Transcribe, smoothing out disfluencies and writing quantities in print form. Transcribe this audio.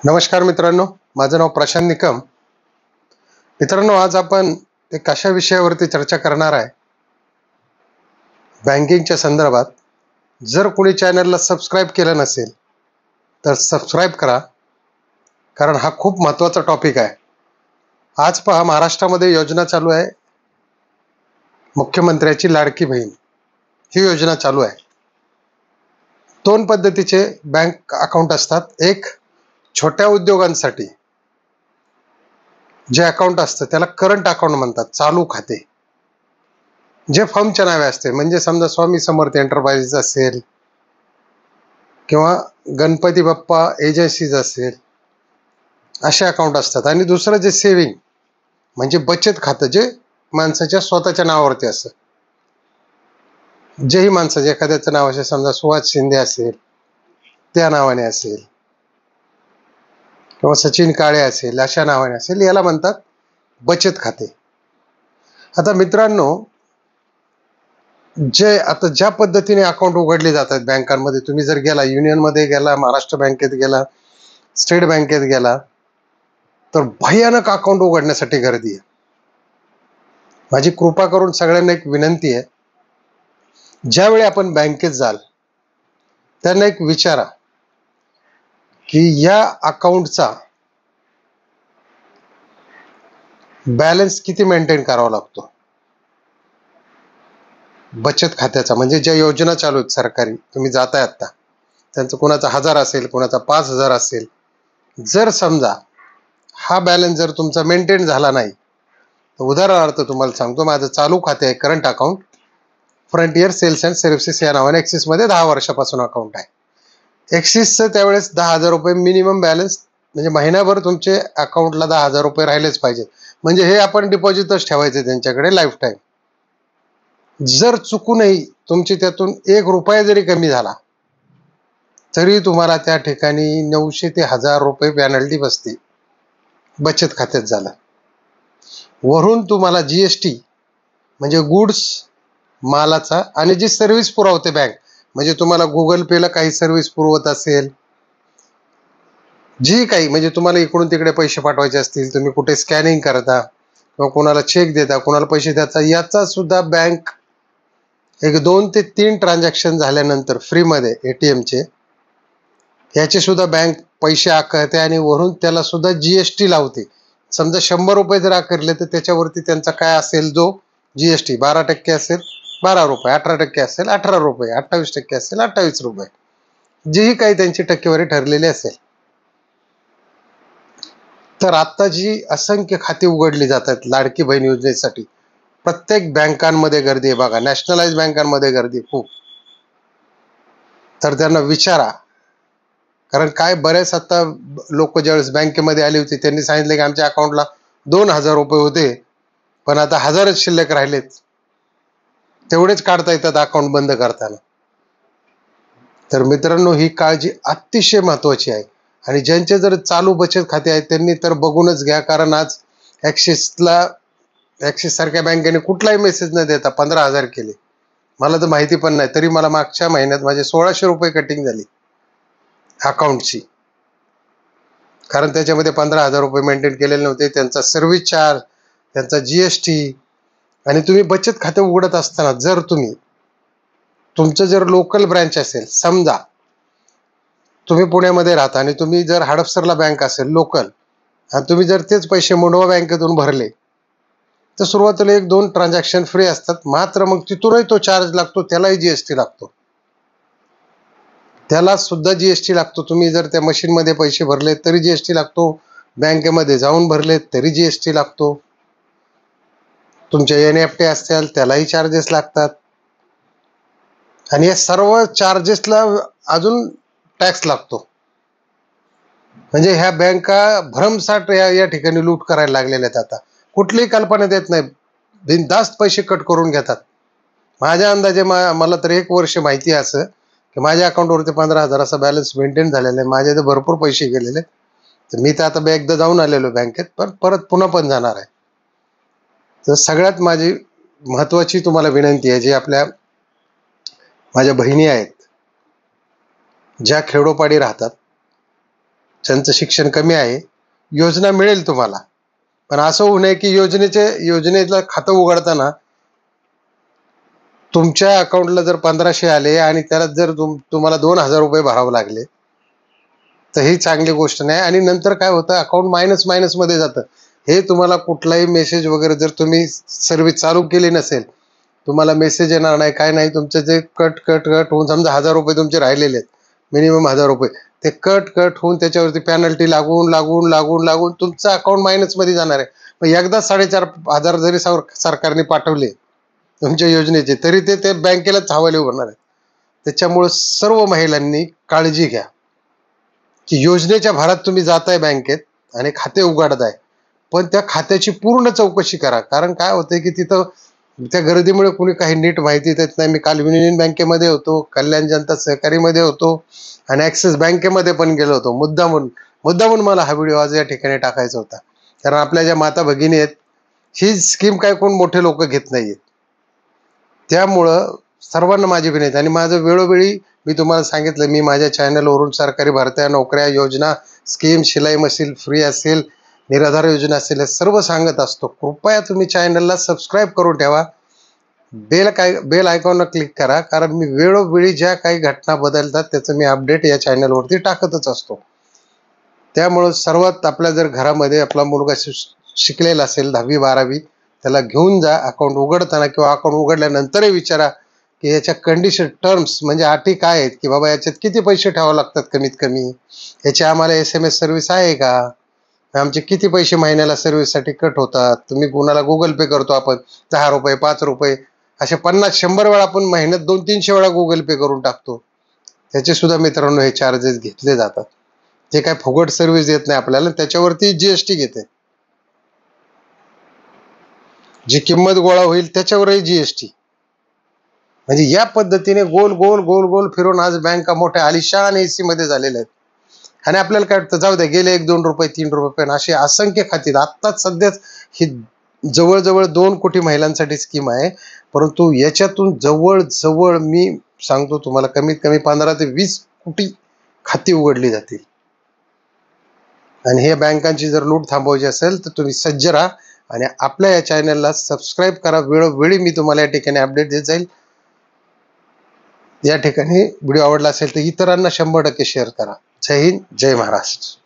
नमस्कार मित्रांनो, माझं नाव प्रशांत निकम. मित्रांनो, आज आपण एक अशा विषयावरती चर्चा करणार आहे बँकिंगच्या संदर्भात. जर कोणी चॅनलला सबस्क्राईब केलं नसेल तर सबस्क्राईब करा, कारण हा खूप महत्त्वाचा टॉपिक आहे. आज पहा, महाराष्ट्रामध्ये योजना चालू आहे, मुख्यमंत्र्याची लाडकी बहीण ही योजना चालू आहे. दोन पद्धतीचे बँक अकाउंट असतात. एक छोट्या उद्योगांसाठी जे अकाउंट असतं त्याला करंट अकाउंट म्हणतात, चालू खाते, जे फर्मच्या नावे असते. म्हणजे समजा स्वामी समर्थ एंटरप्राइजेस असेल किंवा गणपती बाप्पा एजन्सीज असेल, असे अकाउंट असतात. आणि दुसरं जे सेव्हिंग म्हणजे बचत खातं, जे माणसाच्या स्वतःच्या नावावरती असतं. जेही माणसाचे एखाद्याचं नाव असेल, समजा सुहास शिंदे असेल त्या नावाने असेल किंवा सचिन काळे असेल अशा नावाने असेल, याला म्हणतात बचत खाते. आता मित्रांनो, आता ज्या पद्धतीने अकाउंट उघडले जातात बँकांमध्ये, तुम्ही जर गेला, युनियनमध्ये गेला, महाराष्ट्र बँकेत गेला, स्टेट बँकेत गेला, तर भयानक अकाउंट उघडण्यासाठी गर्दी आहे. माझी कृपा करून सगळ्यांना एक विनंती आहे, ज्यावेळी आपण बँकेत जाल त्यांना एक विचारा की या अकाउंटचा बॅलन्स किती मेंटेन करावा लागतो. बचत खात्याचा म्हणजे ज्या योजना चालू आहेत सरकारी, तुम्ही जाताय आता, त्यांचं कोणाचा 1000 असेल, कोणाचा 5000 असेल. जर समजा हा बॅलन्स जर तुमचा मेंटेन झाला नाही, तर उदाहरणार्थ तुम्हाला सांगतो, माझं चालू खाते आहे current account, frontier sales and services या नावाने ॲक्सिसमध्ये 10 वर्षापासून अकाउंट आहे. ॲक्सिसचं त्यावेळेस 10,000 रुपये मिनिमम बॅलन्स, म्हणजे महिनाभर तुमचे अकाउंटला 10,000 रुपये राहिलेच पाहिजे. म्हणजे हे आपण डिपॉझिटच ठेवायचे त्यांच्याकडे लाईफ टाईम. जर चुकूनही तुमची त्यातून 1 रुपया जरी कमी झाला तरी तुम्हाला त्या ठिकाणी 900 ते 1000 रुपये पॅनल्टी बसते. बचत खात्यात झालं. वरून तुम्हाला GST म्हणजे गुड्स मालाचा, आणि जी सर्व्हिस पुरवते बँक, म्हणजे तुम्हाला गुगल पेला काही सर्व्हिस पुरवत असेल, जी काही, म्हणजे तुम्हाला इकडून तिकडे पैसे पाठवायचे असतील, तुम्ही कुठे स्कॅनिंग करता किंवा कोणाला चेक देता, कोणाला पैसे देता, याचा सुद्धा बँक एक 2 ते 3 ट्रान्झॅक्शन झाल्यानंतर फ्रीमध्ये ATMचे, याचे सुद्धा बँक पैसे आकारते आणि वरून त्याला सुद्धा GST लावते. समजा 100 रुपये जर आकारले तर त्याच्यावरती त्यांचा काय असेल, जो GST 12% असेल 12 रुपये, 18% असेल 18 रुपये, 28% असेल 28 रुपये, जीही काही त्यांची टक्केवारी ठरलेली असेल. तर आता जी असंख्य खाती उघडली जातात लाडकी बहीण योजनेसाठी, प्रत्येक बँकांमध्ये गर्दी आहे. बघा, नॅशनलाइज बँकांमध्ये गर्दी खूप. तर त्यांना विचारा, कारण काय, बरेच आता लोक ज्यावेळेस बँकेमध्ये आली होती त्यांनी सांगितले की आमच्या अकाउंटला 2000 रुपये होते, पण आता 1000च शिल्लक राहिलेत, तेवढेच काढता येतात अकाउंट बंद करताना. तर मित्रांनो, ही काळजी अतिशय महत्वाची आहे. आणि ज्यांचे जर चालू बचत खाते आहेत त्यांनी तर बघूनच घ्या, कारण आज ॲक्सिस सारख्या बँकेने कुठलाही मेसेज न देता 15,000 केले. मला तर माहिती पण नाही, तरी मला मागच्या महिन्यात माझे 1600 रुपये कटिंग झाली अकाउंटची, कारण त्याच्यामध्ये 15,000 रुपये मेंटेन केलेले नव्हते. त्यांचा सर्व्हिस चार्ज, त्यांचा GST. आणि तुम्ही बचत खाते उघडत असताना जर तुमचं जर लोकल ब्रँच असेल, समजा तुम्ही पुण्यामध्ये राहता आणि तुम्ही जर हडपसरला बँक असेल लोकल, आणि तुम्ही जर तेच पैसे मुंडवा बँकेतून भरले तर सुरुवातीला 1-2 ट्रान्झॅक्शन फ्री असतात. मात्र मग तिथूनही तो चार्ज लागतो, त्यालाही GST लागतो, त्याला सुद्धा GST लागतो. तुम्ही जर त्या मशीनमध्ये पैसे भरले तरी GST लागतो, बँकेमध्ये जाऊन भरले तरी GST लागतो, तुमच्या NEFT असतील त्यालाही चार्जेस लागतात, आणि या सर्व चार्जेसला अजून टॅक्स लागतो. म्हणजे ह्या बँका भरमसाठ या ठिकाणी लूट करायला लागलेल्या आहेत. आता कुठलीही कल्पना देत नाही, बिनधास्त पैसे कट करून घेतात. माझ्या अंदाजे मला तर 1 वर्ष माहिती आहे असं, की माझ्या अकाउंटवरती 15,000 असा बॅलन्स मेंटेन झालेला आहे. माझे तर भरपूर पैसे गेलेले. तर मी तर आता एकदा जाऊन आलेलो बँकेत, पण परत पुन्हा पण जाणार आहे. तर सगळ्यात माझी महत्वाची तुम्हाला विनंती आहे, जे माझ्या बहिणी आहेत, ज्या खेडोपाडी राहतात, ज्यांचं शिक्षण कमी आहे, योजना मिळेल तुम्हाला. पण असं होऊ नये की योजनेतलं खातं उघडताना तुमच्या अकाउंटला जर 1500 आले आणि त्याला जर तुम्हाला 2000 रुपये भरावे लागले, तर ही चांगली गोष्ट नाही. आणि नंतर काय होतं, अकाउंट मायनस मध्ये जातं. हे तुम्हाला कुठलाही मेसेज वगैरे जर तुम्ही सर्व्हिस चालू केली नसेल, तुम्हाला मेसेज येणार नाही, काय नाही. तुमचे जे कट होऊन समजा 1000 रुपये तुमचे राहिलेले आहेत, मिनिमम 1000 रुपये, ते कट होऊन त्याच्यावरती पेनल्टी लागून तुमचं अकाउंट मायनसमध्ये जाणार आहे. मग एकदा 4500 जरी सरकारने पाठवले तुमच्या योजनेचे, तरी ते बँकेलाच हवाले होणार आहेत. त्याच्यामुळं सर्व महिलांनी काळजी घ्या की योजनेच्या भरात तुम्ही जाताय बँकेत आणि खाते उघडताय, पण त्या खात्याची पूर्ण चौकशी करा. कारण काय होतंय की तिथं त्या गर्दीमुळे कुणी काही नीट माहिती देत नाही. मी काल युनियन बँकेमध्ये होतो, कल्याण जनता सहकारीमध्ये होतो आणि ॲक्सिस बँकेमध्ये पण गेलो होतो. मुद्दामून मला हा व्हिडिओ आज या ठिकाणी टाकायचा होता. कारण आपल्या ज्या माता भगिनी आहेत, ही स्कीम काय कोण मोठे लोक घेत नाहीयेत. त्यामुळं सर्वांना माझी विनंती. आणि माझं वेळोवेळी मी तुम्हाला सांगितलं, मी माझ्या चॅनलवरून सरकारी भरत्या, नोकऱ्या, योजना, स्कीम, शिलाई मशीन फ्री असेल, निराधार योजना असेल, हे सर्व सांगत असतो. कृपया तुम्ही चॅनलला सबस्क्राईब करून ठेवा, बेल आयकॉनला क्लिक करा. कारण मी वेळोवेळी ज्या काही घटना बदलतात त्याचं मी अपडेट या चॅनलवरती टाकतच असतो. त्यामुळं सर्वात आपल्या जर घरामध्ये आपला मुलगा शिकलेला असेल 10वी 12वी, त्याला घेऊन जा. अकाउंट उघडताना किंवा अकाउंट उघडल्यानंतरही विचारा की याच्या कंडिशन, टर्म्स म्हणजे अटी काय आहेत, की बाबा याच्यात किती पैसे ठेवावे लागतात कमीत कमी, याची आम्हाला SMS सर्व्हिस आहे का, आमचे किती पैसे महिन्याला सर्व्हिससाठी कट होतात, तुम्ही कुणाला गुगल पे करतो आपण 10 रुपये 5 रुपये, असे 50-100 वेळा आपण महिन्यात 200-300 वेळा गुगल पे करून टाकतो. त्याचे सुद्धा मित्रांनो हे चार्जेस घेतले जातात. ते काय फुकट सर्व्हिस देत नाही आपल्याला, त्याच्यावरती GST घेते. जी किंमत गोळा होईल त्याच्यावरही GST. म्हणजे या पद्धतीने गोल फिरून आज बँका मोठ्या आलिशान AC मध्ये झालेल्या आहेत. आणि आपल्याला काय वाटतं, जाऊ द्या, गेले 1-2 रुपये 3 रुपये, असे असंख्य खाती. आत्ताच सध्याच ही जवळजवळ 2 कोटी महिलांसाठी स्कीम आहे. परंतु याच्यातून जवळ मी सांगतो तुम्हाला, कमीत कमी 15 ते 20 कोटी खाती उघडली जातील. आणि हे बँकांची जर लूट थांबवायची असेल तर तुम्ही सज्ज राहा आणि आपल्या या चॅनलला सबस्क्राईब करा. वेळोवेळी मी तुम्हाला या ठिकाणी अपडेट देत जाईल. या ठिकाणी व्हिडिओ आवडला असेल तर इतरांना 100% शेअर करा. जय हिंद, जय महाराष्ट्र.